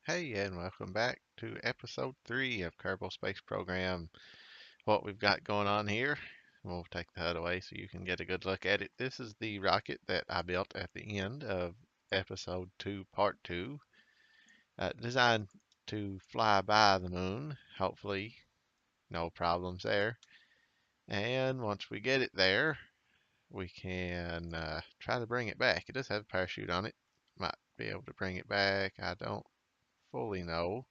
Hey, and welcome back to episode 3 of Kerbal Space Program. What we've got going on here, we'll take the HUD away so you can get a good look at it. This is the rocket that I built at the end of episode 2, part 2, designed to fly by the moon. Hopefully, no problems there. And once we get it there, we can try to bring it back. It does have a parachute on it. Might be able to bring it back. I don't fully know.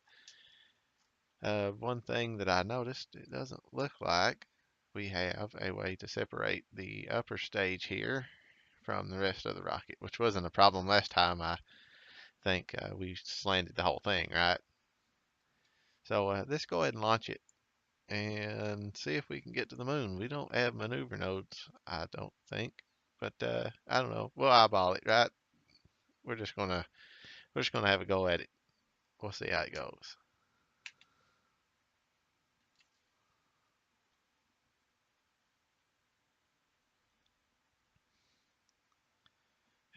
One thing that I noticed, it doesn't look like we have a way to separate the upper stage here from the rest of the rocket, which wasn't a problem last time. I think we slanted the whole thing, right? So let's go ahead and launch it and see if we can get to the moon. We don't have maneuver nodes, I don't think, but I don't know. We'll eyeball it, right? We're just gonna have a go at it. We'll see how it goes.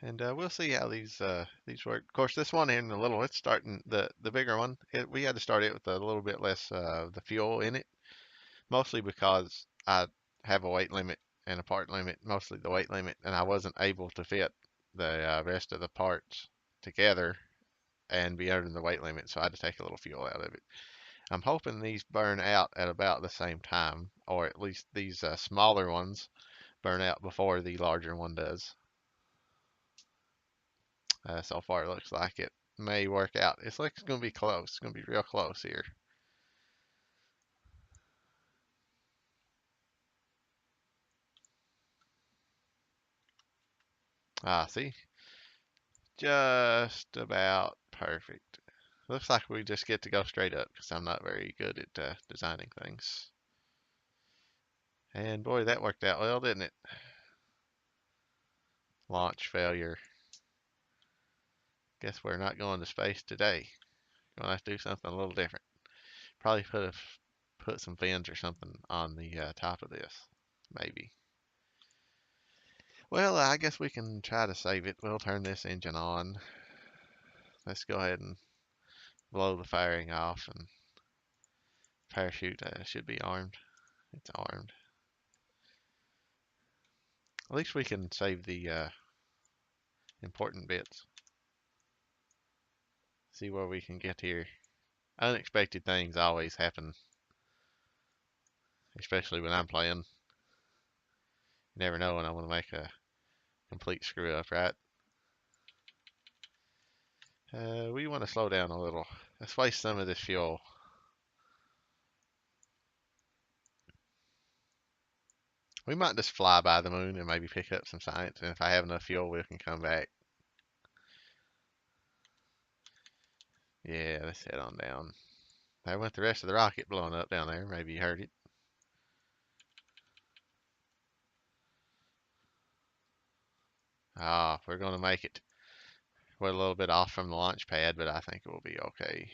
And we'll see how these work. Of course, this one in the little, it's starting the bigger one. We had to start it with a little bit less the fuel in it, mostly because I have a weight limit and a part limit, mostly the weight limit, and I wasn't able to fit the rest of the parts together and be under the weight limit, so I had to take a little fuel out of it. I'm hoping these burn out at about the same time, or at least these smaller ones burn out before the larger one does. So far, it looks like it may work out. It's like it's going to be close. It's going to be real close here. Ah, see? Just about perfect. Looks like we just get to go straight up because I'm not very good at designing things. And boy, that worked out well, didn't it? Launch failure. Guess we're not going to space today. Gonna have to do something a little different. Probably put some fins or something on the top of this, maybe. Well, I guess we can try to save it. We'll turn this engine on. Let's go ahead and blow the firing off, and parachute should be armed. It's armed. At least we can save the important bits. See where we can get here. Unexpected things always happen, especially when I'm playing. You never know when I want to make a complete screw up, right? We want to slow down a little. Let's waste some of this fuel. We might just fly by the moon and maybe pick up some science, and if I have enough fuel, we can come back. Yeah, let's head on down. There went the rest of the rocket blowing up down there. Maybe you heard it. Ah, we're going to make it. We're a little bit off from the launch pad, but I think it will be okay.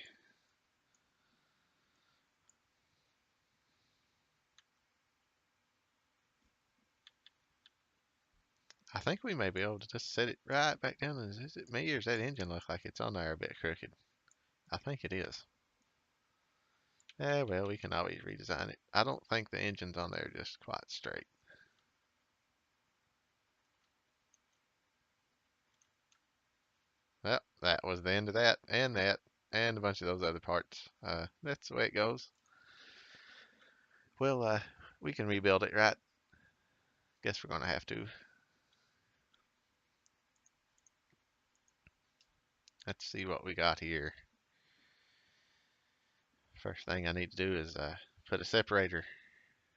I think we may be able to just set it right back down. Is it me or does that engine look like it's on there a bit crooked? I think it is. Yeah, well, we can always redesign it. I don't think the engine's on there just quite straight. Well, that was the end of that, and a bunch of those other parts. That's the way it goes. Well, we can rebuild it, right? Guess we're gonna have to. Let's see what we got here. First thing I need to do is put a separator.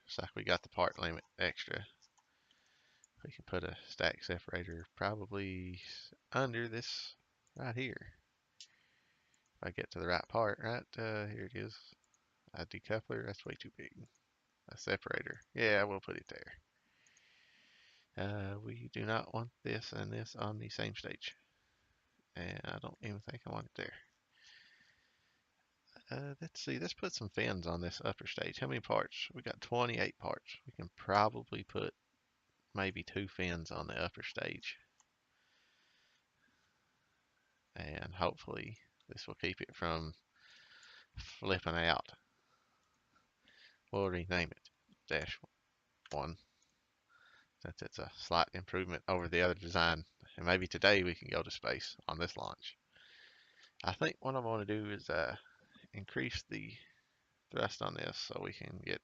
Looks like we got the part limit extra. We can put a stack separator probably under this right here. If I get to the right part, right? Here it is. A decoupler, that's way too big. A separator. Yeah, we'll put it there. We do not want this and this on the same stage. And I don't even think I want it there. Let's see, let's put some fins on this upper stage. How many parts? We got 28 parts. We can probably put maybe 2 fins on the upper stage. And hopefully This will keep it from flipping out. We'll rename it Dash 1 since it's a slight improvement over the other design. And maybe today we can go to space on this launch. I think what I'm going to do is increase the thrust on this so we can get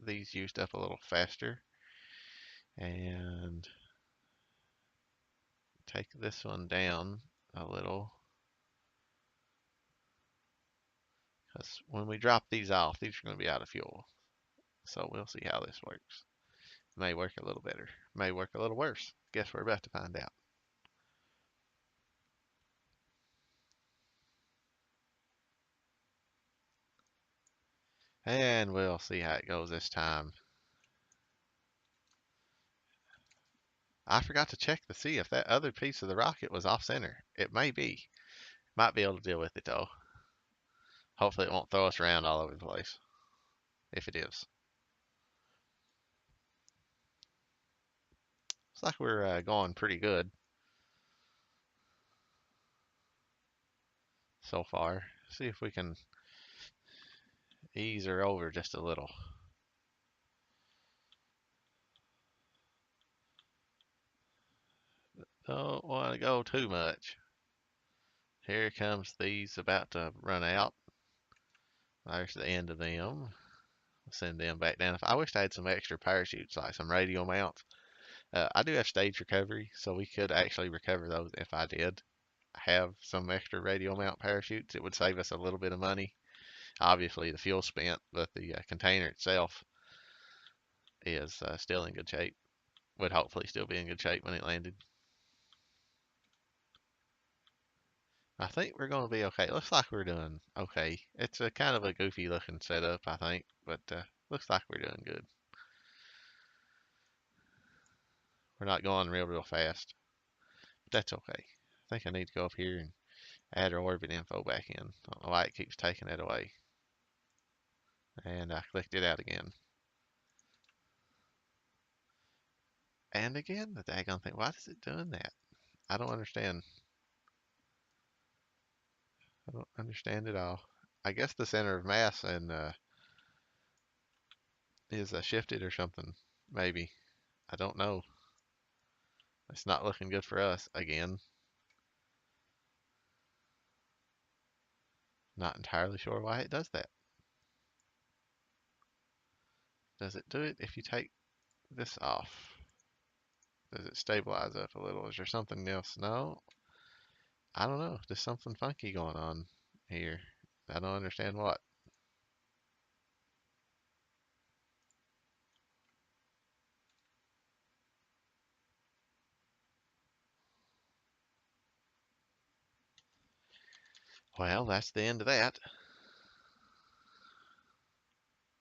these used up a little faster, and take this one down a little, because when we drop these off, these are going to be out of fuel. So we'll see how this works. May work a little better, may work a little worse. Guess we're about to find out. And we'll see how it goes this time. I forgot to check to see if that other piece of the rocket was off center. It may be. Might be able to deal with it though. Hopefully it won't throw us around all over the place. If it is. Looks like we're going pretty good so far. See if we can ease her over just a little. Don't want to go too much. Here comes these about to run out. There's the end of them. Send them back down. I wish I had some extra parachutes, like some radio mounts. I do have stage recovery, so we could actually recover those if I did have some extra radio mount parachutes. It would save us a little bit of money. Obviously, the fuel spent, but the container itself is still in good shape. Would hopefully still be in good shape when it landed. I think we're going to be okay. Looks like we're doing okay. It's a kind of a goofy looking setup, I think, but looks like we're doing good. We're not going real fast, but that's okay. I think I need to go up here and add our orbit info back in. Don't know why it keeps taking it away. And I clicked it out again. And again, the daggone thing. Why is it doing that? I don't understand. I don't understand at all. I guess the center of mass and is shifted or something. Maybe. I don't know. It's not looking good for us again. Not entirely sure why it does that. Does it do it if you take this off? Does it stabilize up a little? Is there something else? No. I don't know. There's something funky going on here. I don't understand what. Well, that's the end of that.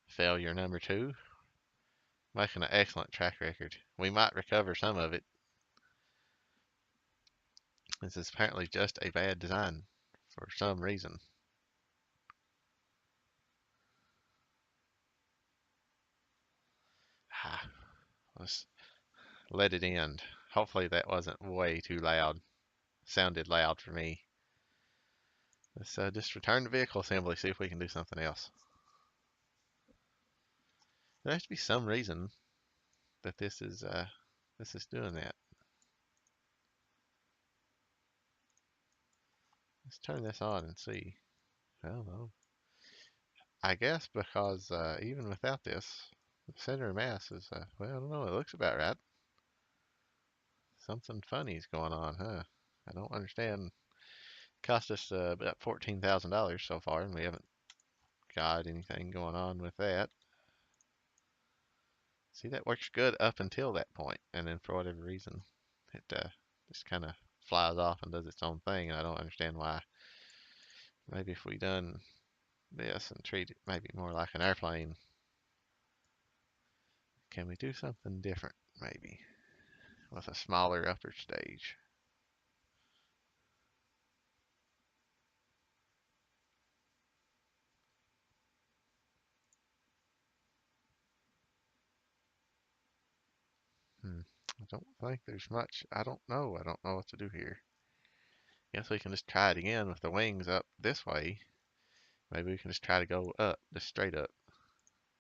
Failure number 2. Making an excellent track record. We might recover some of it. This is apparently just a bad design for some reason. Ah, let's let it end. Hopefully that wasn't way too loud. Sounded loud for me. Let's just return the vehicle assembly, see if we can do something else. There has to be some reason that this is doing that. Let's turn this on and see. I don't know. I guess because even without this, the center of mass is, well, I don't know, it looks about right. Something funny's going on, huh? I don't understand. Cost us about $14,000 so far, and we haven't got anything going on with that. See, that works good up until that point, and then for whatever reason, it just kind of flies off and does its own thing, and I don't understand why. Maybe if we done this and treat it maybe more like an airplane, can we do something different, maybe, with a smaller upper stage? Hmm. I don't think there's much. I don't know. I don't know what to do here. Guess we can just try it again with the wings up this way. Maybe we can just try to go up, just straight up,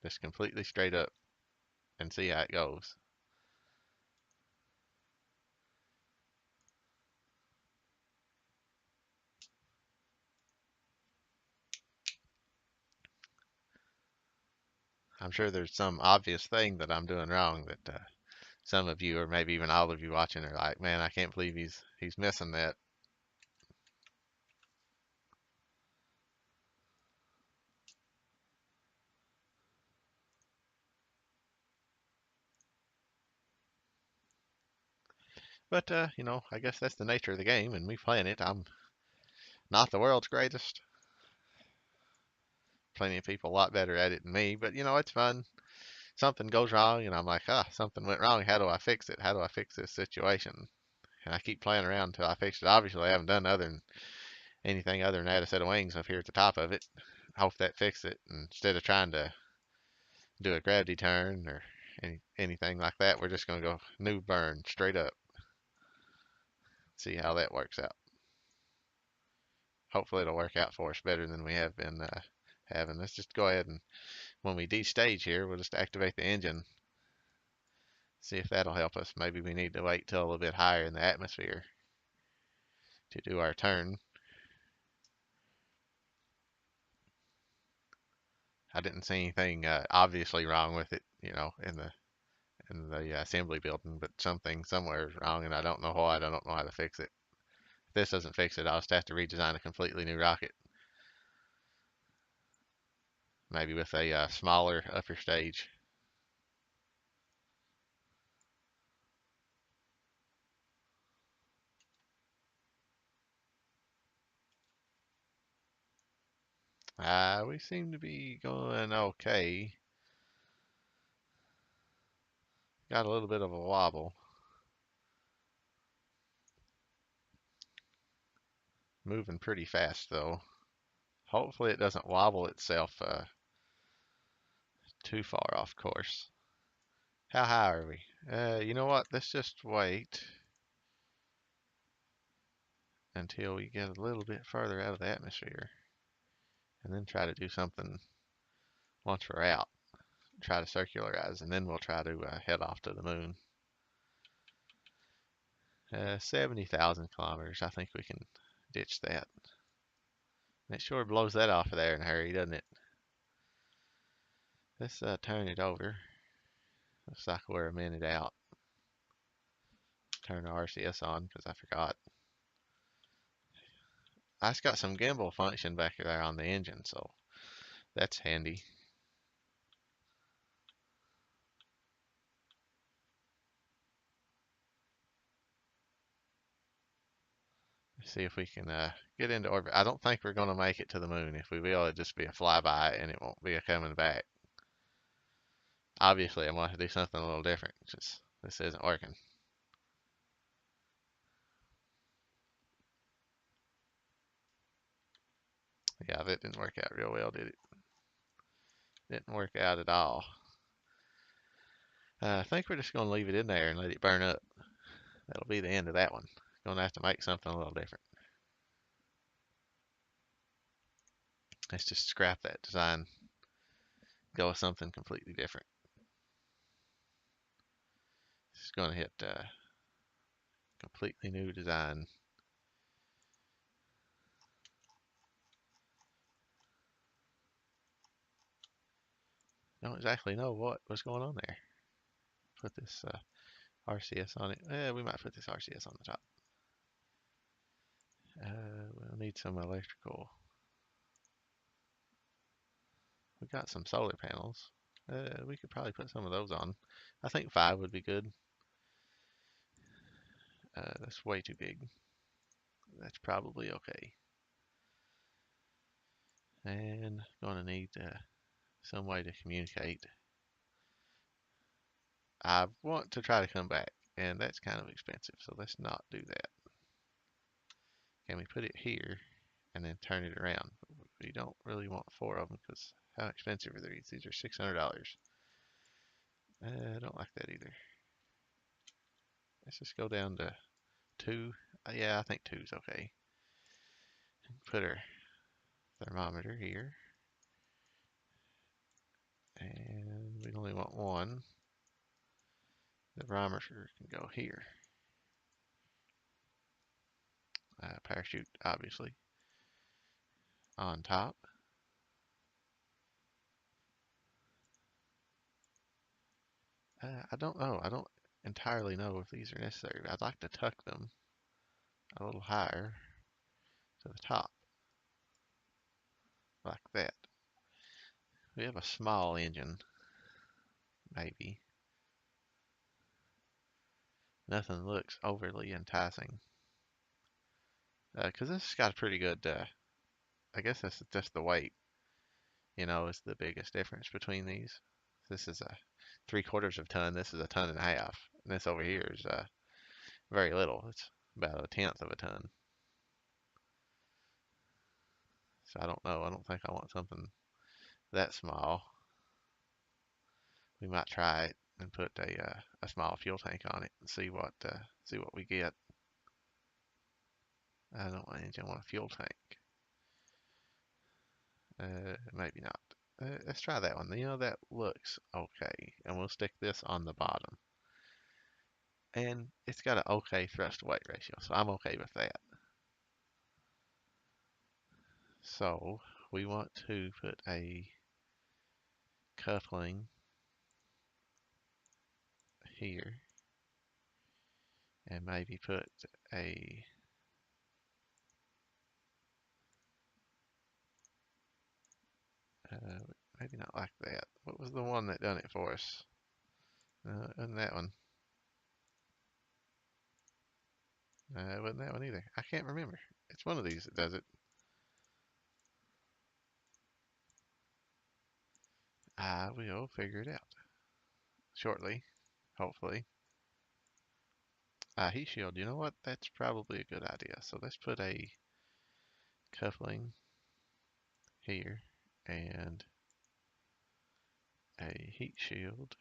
just completely straight up, and see how it goes. I'm sure there's some obvious thing that I'm doing wrong that some of you, or maybe even all of you watching, are like, "Man, I can't believe he's missing that." But I guess that's the nature of the game, and me playing it, I'm not the world's greatest. Plenty of people a lot better at it than me, but it's fun. Something goes wrong, and I'm like, something went wrong. How do I fix it? How do I fix this situation? And I keep playing around until I fix it. Obviously, I haven't done anything other than add a set of wings up here at the top of it. Hope that fixes it. And instead of trying to do a gravity turn or anything like that, we're just going to go new burn straight up. See how that works out. Hopefully, it'll work out for us better than we have been having. Let's just go ahead and when we destage here, we'll just activate the engine. See if that'll help us. Maybe we need to wait till a little bit higher in the atmosphere to do our turn. I didn't see anything obviously wrong with it, in the assembly building, but something somewhere is wrong, and I don't know why. I don't know how to fix it. If this doesn't fix it, I'll just have to redesign a completely new rocket, maybe with a smaller upper stage. We seem to be going okay. Got a little bit of a wobble. Moving pretty fast though. Hopefully it doesn't wobble itself too far off course. How high are we? You know what? Let's just wait until we get a little bit further out of the atmosphere and then try to do something once we're out. Try to circularize and then we'll try to head off to the moon. 70,000 kilometers. I think we can ditch that. And it sure blows that off of there in a hurry, doesn't it? Let's turn it over. Looks like we're a minute out. Turn the RCS on because I forgot. I just got some gimbal function back there on the engine, so that's handy. See if we can get into orbit. I don't think we're going to make it to the moon. If we will, it'll just be a flyby and it won't be a coming back. Obviously, I want to do something a little different. Just this isn't working. Yeah, that didn't work out real well, did it? Didn't work out at all. I think we're just going to leave it in there and let it burn up. That'll be the end of that one. Going to have to make something a little different. Let's just scrap that design. Go with something completely different. Just going to hit completely new design. Don't exactly know what was going on there. Put this RCS on it. We might put this RCS on the top. We'll need some electrical. We got some solar panels. We could probably put some of those on. I think 5 would be good. That's way too big. That's probably okay. And gonna need some way to communicate. I want to try to come back, and that's kind of expensive, so let's not do that. Can we put it here and then turn it around? We don't really want 4 of them because how expensive are these? These are $600. I don't like that either. Let's just go down to 2. Yeah, I think 2 is okay. put our thermometer here, and we only want one. The thermometer can go here. Parachute, obviously, on top. I don't know. I don't entirely know if these are necessary. I'd like to tuck them a little higher to the top, like that. We have a small engine, maybe. Nothing looks overly enticing. Because this has got a pretty good, I guess that's just the weight, is the biggest difference between these. This is a 3/4 of a ton. This is a ton and a half. And this over here is very little. It's about 1/10 of a ton. So I don't know. I don't think I want something that small. We might try it and put a small fuel tank on it and see what we get. I don't want engine. I want a fuel tank. Maybe not. Let's try that one. That looks okay. And we'll stick this on the bottom. And it's got an okay thrust weight ratio, so I'm okay with that. So we want to put a coupling here and maybe put a maybe not like that. What was the one that done it for us? Wasn't that one? It wasn't that one either. I can't remember. It's one of these that does it. I will figure it out shortly, hopefully. Heat shield, you know what? That's probably a good idea. So let's put a coupling here and a heat shield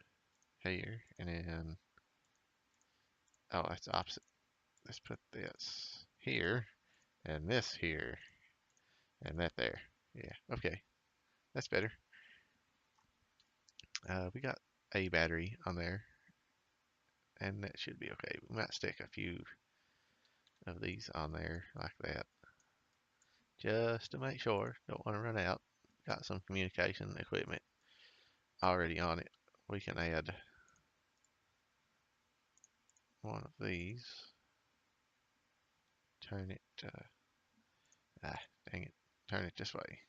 here, and then, oh, that's the opposite. Let's put this here and this here and that there. Yeah, okay, that's better. We got a battery on there, and that should be okay. We might stick a few of these on there like that, just to make sure. Don't want to run out. Got some communication equipment already on it. We can add one of these. Turn it, dang it. Turn it this way.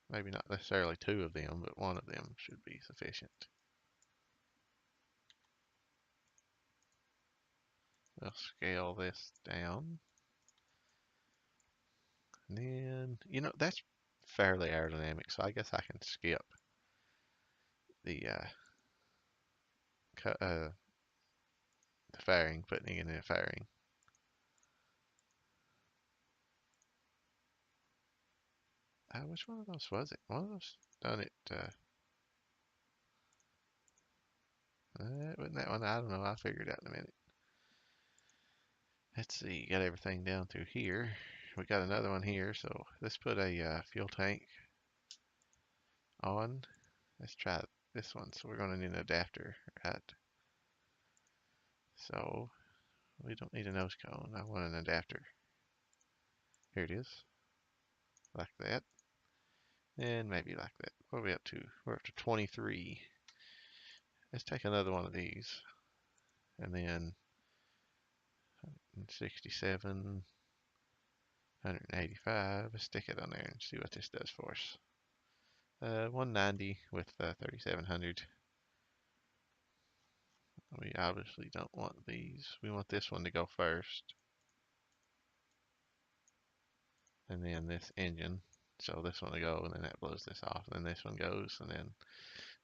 Maybe not necessarily two of them, but one of them should be sufficient. We'll scale this down. And then, that's fairly aerodynamic, so I guess I can skip the the fairing, putting it in a fairing. Which one of those was it? One of those done it. Wasn't that one? I don't know. I'll figure it out in a minute. Let's see. Got everything down through here. We got another one here, so let's put a fuel tank on. Let's try this one. So we're going to need an adapter, right? So we don't need a nose cone. I want an adapter. Here it is. Like that. And maybe like that. What are we up to? We're up to 23. Let's take another one of these. And then 67, 185. Let's stick it on there and see what this does for us. 190 with 3700. We obviously don't want these. We want this one to go first. And then this engine. So this one will go, and then that blows this off. And then this one goes, and then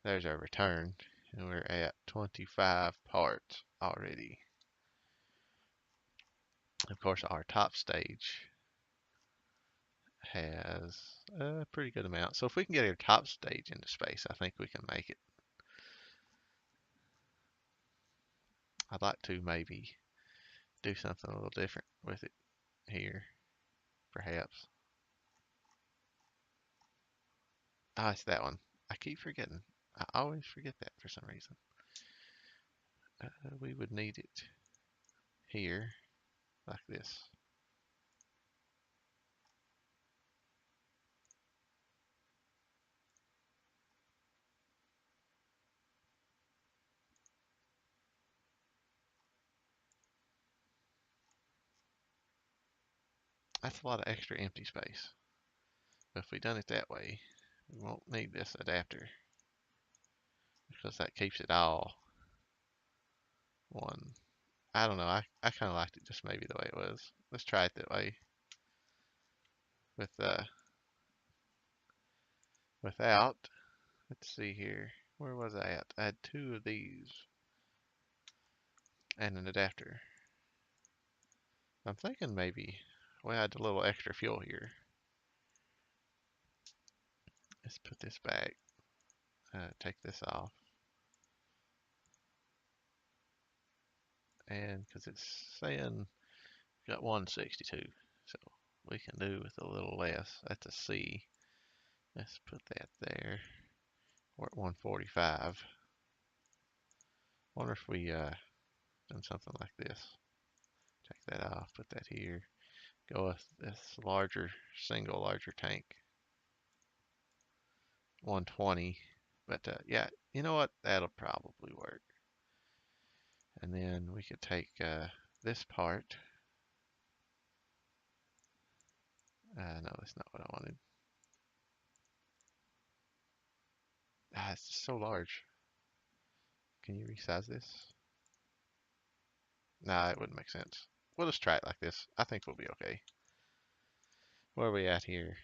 there's our return. And we're at 25 parts already. Of course, our top stage has a pretty good amount. So if we can get our top stage into space, I think we can make it. I'd like to maybe do something a little different with it here, perhaps. Oh, it's that one. I keep forgetting. I always forget that for some reason. We would need it here, like this. That's a lot of extra empty space. But if we done it that way, we won't need this adapter because that keeps it all one. I don't know. I kind of liked it just maybe the way it was. Let's try it that way with without. Let's see here. Where was I at? I had two of these and an adapter. I'm thinking maybe we had a little extra fuel here. Let's put this back. Take this off. And because it's saying got 162, so we can do with a little less. That's a C. Let's put that there. We're at 145. Wonder if we done something like this. Take that off, put that here. Go with this larger, single larger tank. 120. But yeah, you know what? That'll probably work. And then we could take this part. No, that's not what I wanted. Ah, it's so large. Can you resize this? Nah, it wouldn't make sense. We'll just try it like this. I think we'll be okay. Where are we at here?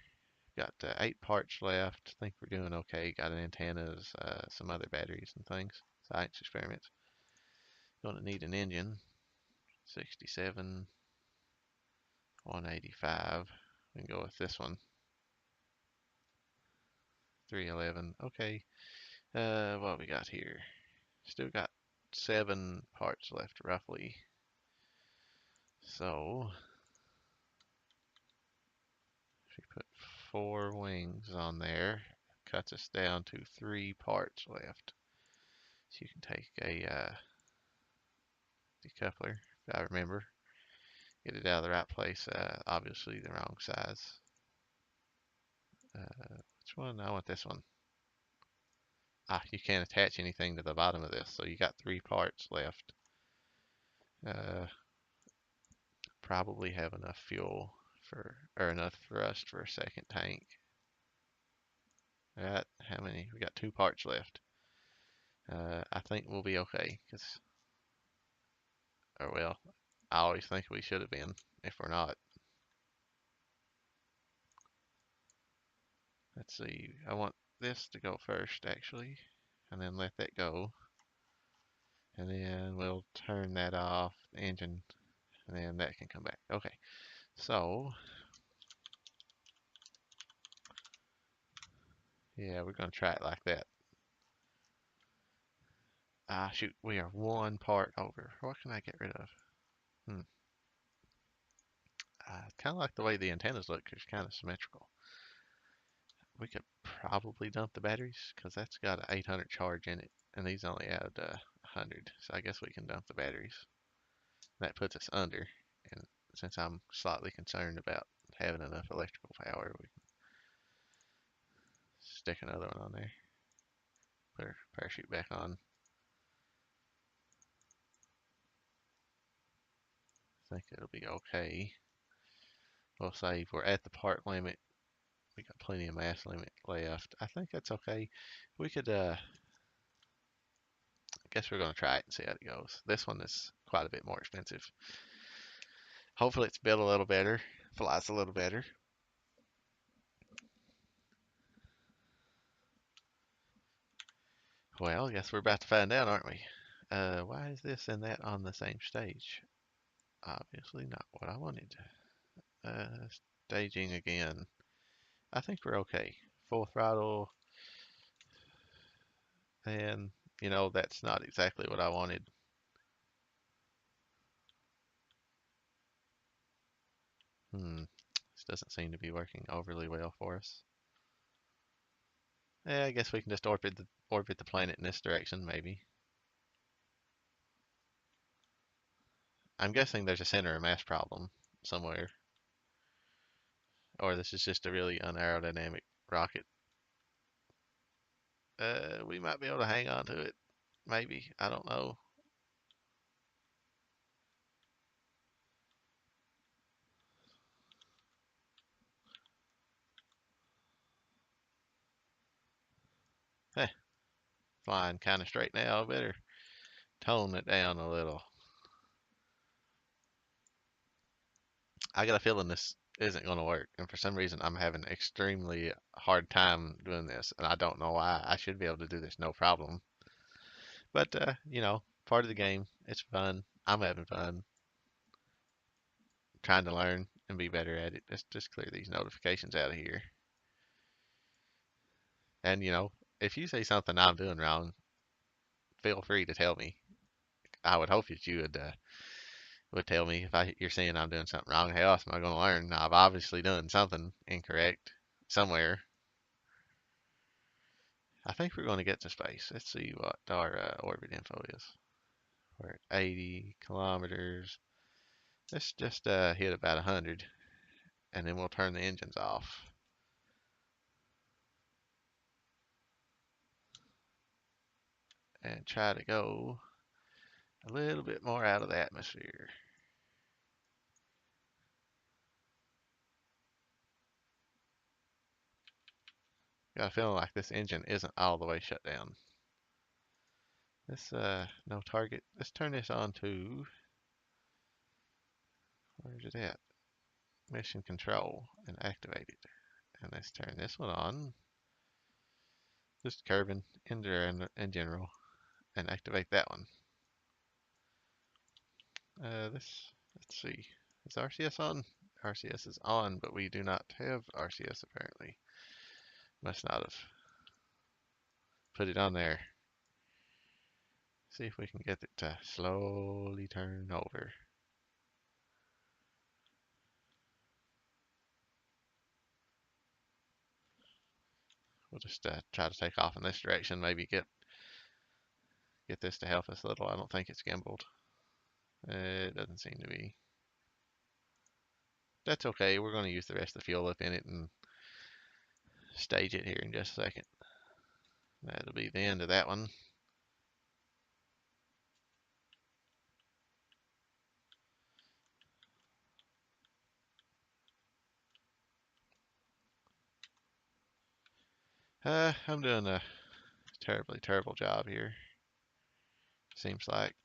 Got 8 parts left. I think we're doing okay. Got an antennas, some other batteries and things. Science experiments. Gonna need an engine. 67, 185. We can go with this one. 311. Okay. What we got here? Still got 7 parts left roughly. So if we put 4 wings on there, cuts us down to 3 parts left. So you can take a decoupler, if I remember, get it out of the right place. Obviously the wrong size. Which one? I want this one. Ah, you can't attach anything to the bottom of this, so you got 3 parts left. Probably have enough fuel or enough thrust for a second tank. Got how many? We got 2 parts left. I think we'll be okay, or well, I always think we should have been if we're not. Let's see, I want this to go first actually, and then let that go. And then we'll turn that off, the engine, and then that can come back. Okay, so yeah, we're gonna try it like that. Ah, shoot, we are 1 part over. What can I get rid of? Hmm. I kind of like the way the antennas look. It's kind of symmetrical. We could probably dump the batteries because that's got an 800 charge in it, and these only add 100. So I guess we can dump the batteries. That puts us under, and since I'm slightly concerned about having enough electrical power, we can stick another one on there. Put our parachute back on. I think it'll be okay. We'll say we're at the part limit. We got plenty of mass limit left. I think that's okay. We could, I guess we're going to try it and see how it goes. This one is quite a bit more expensive. Hopefully it's built a little better, flies a little better. Well, I guess we're about to find out, aren't we? Why is this and that on the same stage? Obviously not what I wanted. Uh, Staging again. I think we're okay. Full throttle, and that's not exactly what I wanted. This doesn't seem to be working overly well for us. Yeah, I guess we can just orbit the planet in this direction, maybe. I'm guessing there's a center of mass problem somewhere, or this is just a really unaerodynamic rocket. We might be able to hang on to it, maybe. I don't know. Heh, flying kind of straight now. Better tone it down a little. I got a feeling this isn't going to work, and for some reason I'm having an extremely hard time doing this, and I don't know why. I should be able to do this no problem. But part of the game. It's fun. I'm having fun trying to learn and be better at it. Let's just clear these notifications out of here. And if you say something I'm doing wrong, feel free to tell me. I would hope that you would tell me if you're saying I'm doing something wrong. How else am I going to learn? I've obviously done something incorrect somewhere. I think we're going to get to space. Let's see what our orbit info is. We're at 80 kilometers. Let's just hit about 100, and then we'll turn the engines off. And try to go a little bit more out of the atmosphere. Got a feeling like this engine isn't all the way shut down. This no target. Let's turn this on to, where's it at? Mission control, and activate it. And let's turn this one on. Just Kerbin in general, and activate that one. Let's see. Is RCS on? RCS is on, but we do not have RCS apparently. Must not have put it on there. See if we can get it to slowly turn over. We'll just try to take off in this direction. Maybe get this to help us a little. I don't think it's gimbaled. It doesn't seem to be. That's okay. We're going to use the rest of the fuel up in it and stage it here in just a second. That'll be the end of that one. I'm doing a terribly terrible job here. Seems like.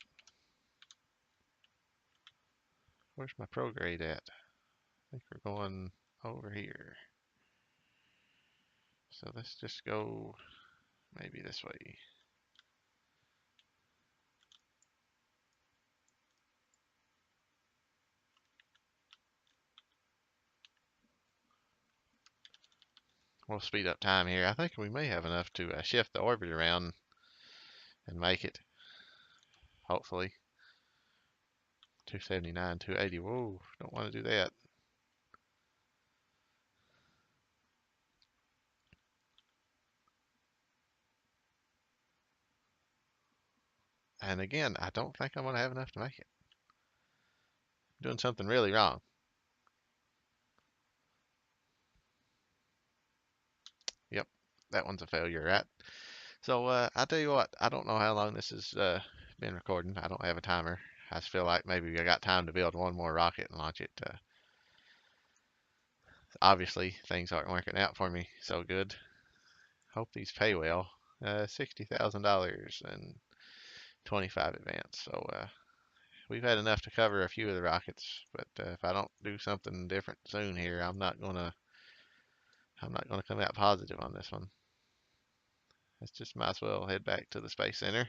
Where's my prograde at? I think we're going over here. So let's just go maybe this way. We'll speed up time here. I think we may have enough to shift the orbit around and make it. Hopefully. 279, 280. Whoa, don't want to do that. And again, I don't think I'm going to have enough to make it. I'm doing something really wrong. Yep, that one's a failure, right? So I'll tell you what, I don't know how long this has been recording. I don't have a timer. I just feel like maybe I got time to build one more rocket and launch it. Obviously, things aren't working out for me so good. Hope these pay well. $60,000 and 25 advance. So we've had enough to cover a few of the rockets. But if I don't do something different soon here, I'm not gonna come out positive on this one. Let's just might as well head back to the Space Center.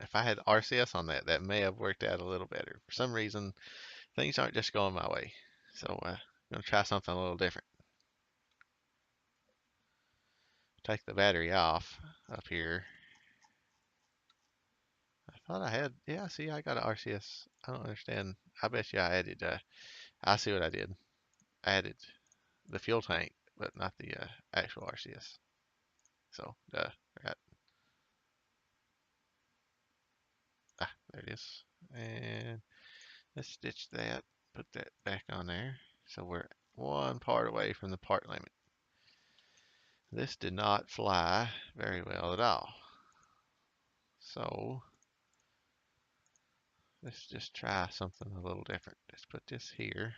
If I had RCS on that, that may have worked out a little better. For some reason, things aren't just going my way. So I'm going to try something a little different. Take the battery off up here. thought I had, yeah, see, I got an RCS. I don't understand. I bet you I added, I see what I did. I added the fuel tank, but not the actual RCS. So, right, there it is. And let's stitch that, put that back on there. So we're one part away from the part limit. This did not fly very well at all. So let's just try something a little different. Let's put this here.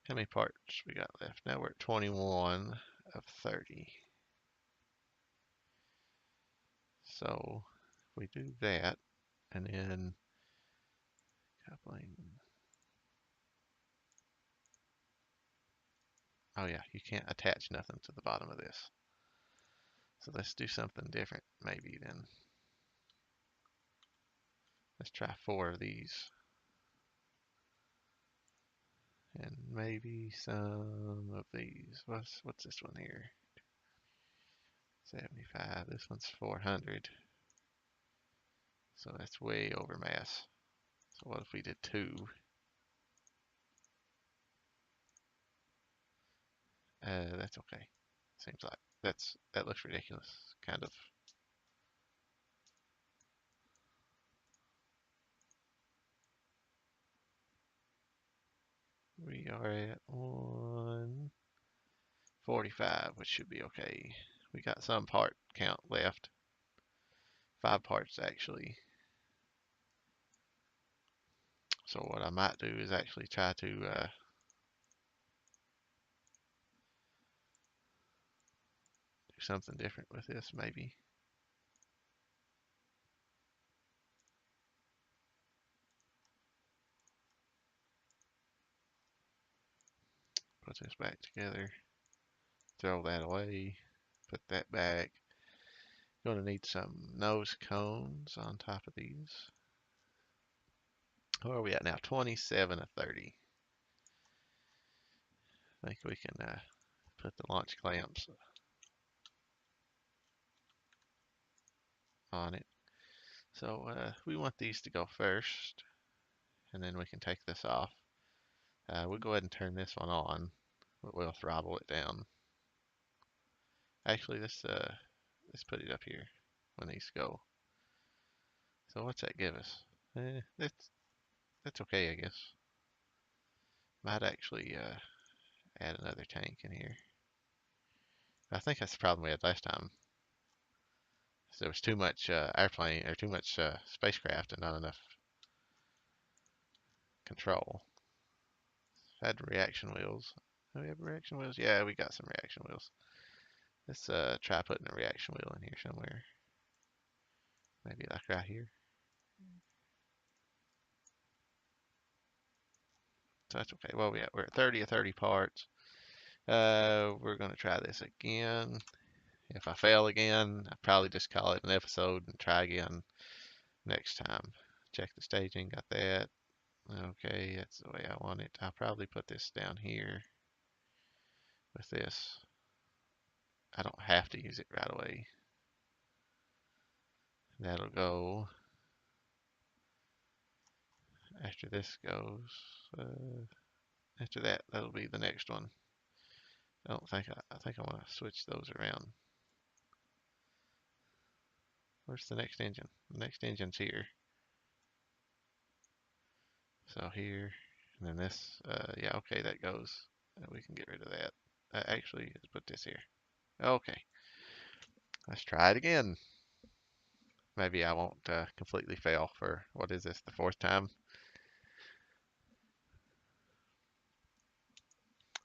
How many parts we got left? Now we're at 21 of 30. So we do that, and then coupling. Oh yeah, you can't attach nothing to the bottom of this. So let's do something different maybe then. Let's try 4 of these. And maybe some of these. What's this one here? 75. This one's 400. So that's way over mass. So what if we did 2? That's okay. Seems like that looks ridiculous, kind of. We are at 145, which should be okay. We got some part count left. 5 parts actually. So what I might do is actually try to do something different with this maybe. Put this back together. Throw that away. Put that back. Going to need some nose cones on top of these. Where are we at now? 27 of 30. I think we can put the launch clamps on it. So we want these to go first, and then we can take this off. We'll go ahead and turn this one on, but we'll throttle it down. Actually, let's put it up here when these go. So what's that give us? That's okay, I guess. Might actually add another tank in here. I think that's the problem we had last time. So there was too much airplane or too much spacecraft and not enough control. Had reaction wheels. Do we have reaction wheels? Yeah, we got some reaction wheels. Let's try putting a reaction wheel in here somewhere. Maybe like right here. So that's okay. Well, we're at 30 of 30 parts. We're going to try this again. If I fail again, I'll probably just call it an episode and try again next time. Check the staging, got that. Okay, that's the way I want it. I'll probably put this down here with this. I don't have to use it right away. That'll go after this goes. After that, that'll be the next one. I think I want to switch those around. Where's the next engine? The next engine's here. So here, and then this, yeah, okay, that goes. We can get rid of that. Actually, let's put this here. Okay, let's try it again. Maybe I won't completely fail for, what is this, the 4th time?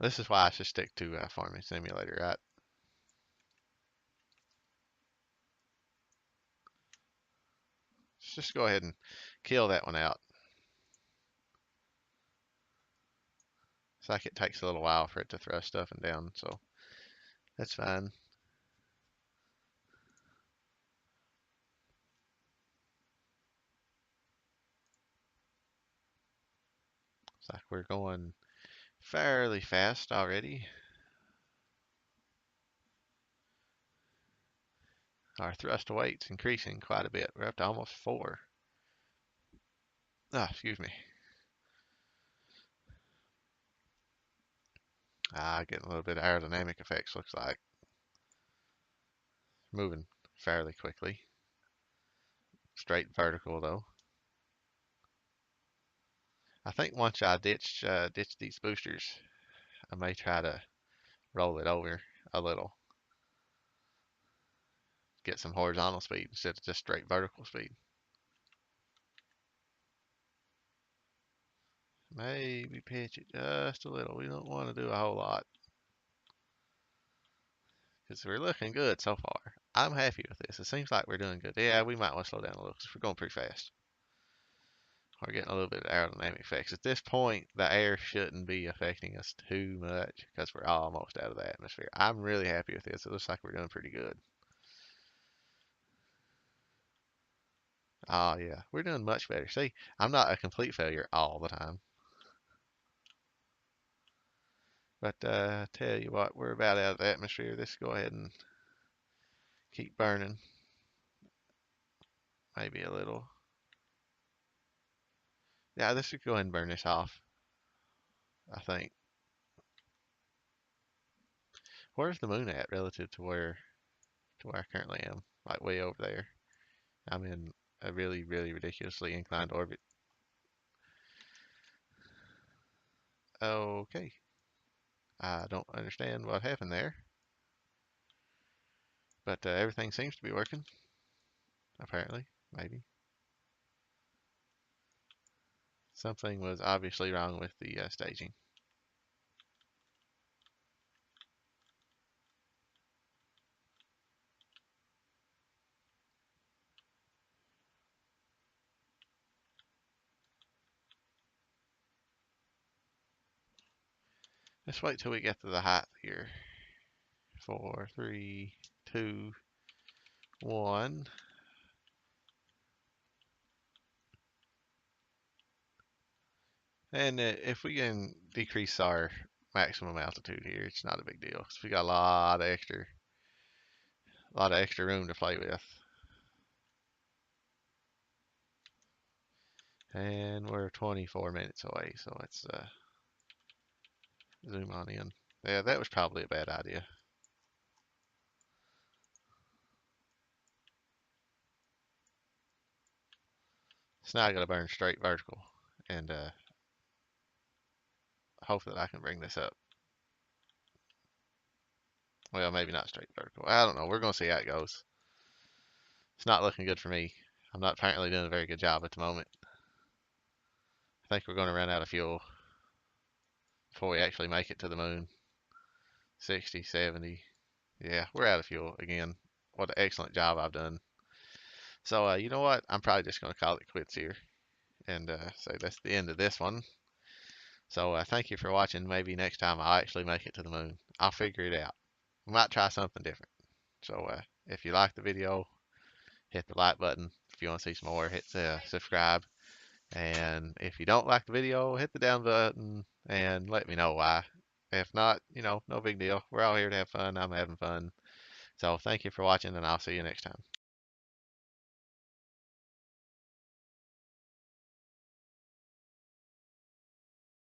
This is why I should stick to Farming Simulator, right? Let's just go ahead and kill that one out. It's like it takes a little while for it to throw stuff and down, so that's fine. It's like we're going fairly fast already. Our thrust weight's increasing quite a bit. We're up to almost 4. Ah, excuse me. Getting a little bit of aerodynamic effects, looks like. Moving fairly quickly. Straight vertical, though. I think once I ditch these boosters, I may try to roll it over a little. Get some horizontal speed instead of just straight vertical speed. Maybe pitch it just a little. We don't want to do a whole lot because we're looking good so far. I'm happy with this. It seems like we're doing good. Yeah, we might want to slow down a little because we're going pretty fast. We're getting a little bit of aerodynamic effects. At this point, the air shouldn't be affecting us too much because we're almost out of the atmosphere. I'm really happy with this. It looks like we're doing pretty good. Oh, yeah, we're doing much better. See, I'm not a complete failure all the time. But tell you what, we're about out of the atmosphere. Let's go ahead and keep burning. Maybe a little. Yeah, let's just go ahead and burn this off, I think. Where's the moon at relative to where I currently am? Like way over there. I'm in a really, really ridiculously inclined orbit. Okay. I don't understand what happened there, but everything seems to be working. Apparently, maybe. Something was obviously wrong with the staging. Let's wait till we get to the height here. 4, 3, 2, 1. And if we can decrease our maximum altitude here, it's not a big deal. So we got a lot of extra room to play with. And we're 24 minutes away, so let's zoom on in. Yeah, that was probably a bad idea. So now I gotta burn straight vertical and hope that I can bring this up. Well, maybe not straight vertical. I don't know. We're gonna see how it goes. It's not looking good for me. I'm not apparently doing a very good job at the moment. I think we're gonna run out of fuel before we actually make it to the moon. 60, 70. Yeah, we're out of fuel again. What an excellent job I've done. So, you know what? I'm probably just going to call it quits here and say that's the end of this one. So, thank you for watching. Maybe next time I'll actually make it to the moon. I'll figure it out. We might try something different. So, if you like the video, hit the like button. If you want to see some more, hit subscribe. And if you don't like the video, hit the down button and let me know why. If not, no big deal. We're all here to have fun. I'm having fun. So thank you for watching, and I'll see you next time.